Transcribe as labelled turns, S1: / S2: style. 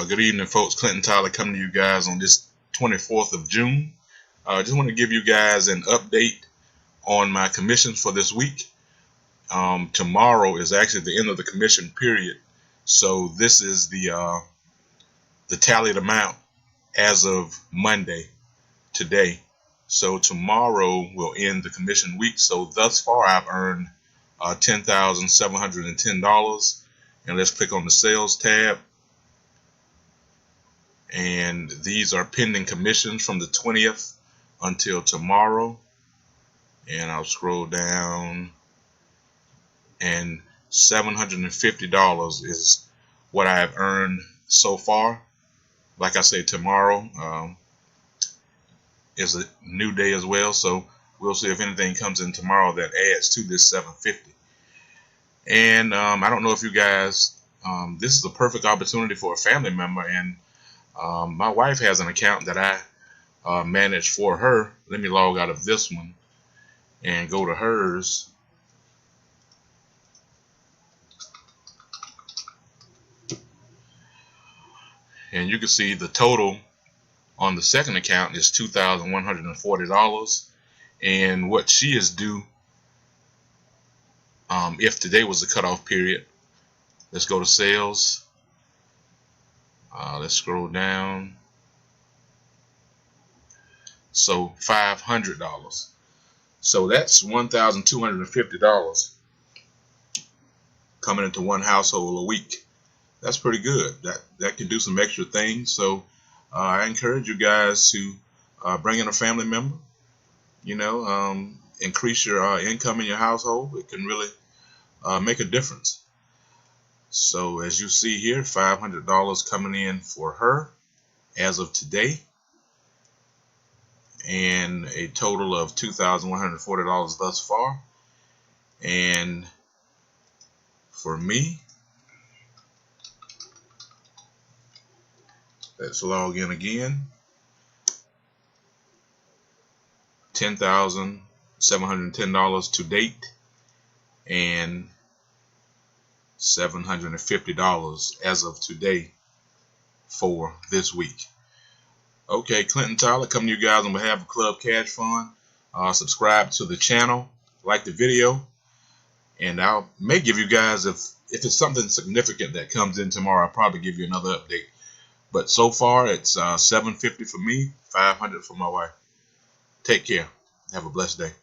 S1: Good evening, folks. Clinton Tyler coming to you guys on this 24th of June. I just want to give you guys an update on my commissions for this week. Tomorrow is actually the end of the commission period, so this is the tallied amount as of Monday today. So tomorrow will end the commission week. So thus far I've earned $10,710, and let's click on the sales tab. And these are pending commissions from the 20th until tomorrow. And I'll scroll down, and $750 is what I have earned so far. Like I say, tomorrow is a new day as well, so we'll see if anything comes in tomorrow that adds to this $750. And I don't know if you guys, this is a perfect opportunity for a family member, and my wife has an account that I manage for her. Let me log out of this one and go to hers. And you can see the total on the second account is $2,140. And what she is due, if today was the cutoff period, let's go to sales. Let's scroll down. So $500. So that's $1,250 coming into one household a week. That's pretty good. That can do some extra things. So I encourage you guys to bring in a family member. You know, increase your income in your household. It can really make a difference. So as you see here, $500 coming in for her as of today, and a total of $2,140 thus far. And for me, let's log in again. $10,710 to date, and $750 as of today for this week. Okay, Clinton Tyler coming to you guys on behalf of Club Cash Fund. Subscribe to the channel, like the video, and I may give you guys, if it's something significant that comes in tomorrow, I'll probably give you another update. But so far it's $750 for me, $500 for my wife. Take care. Have a blessed day.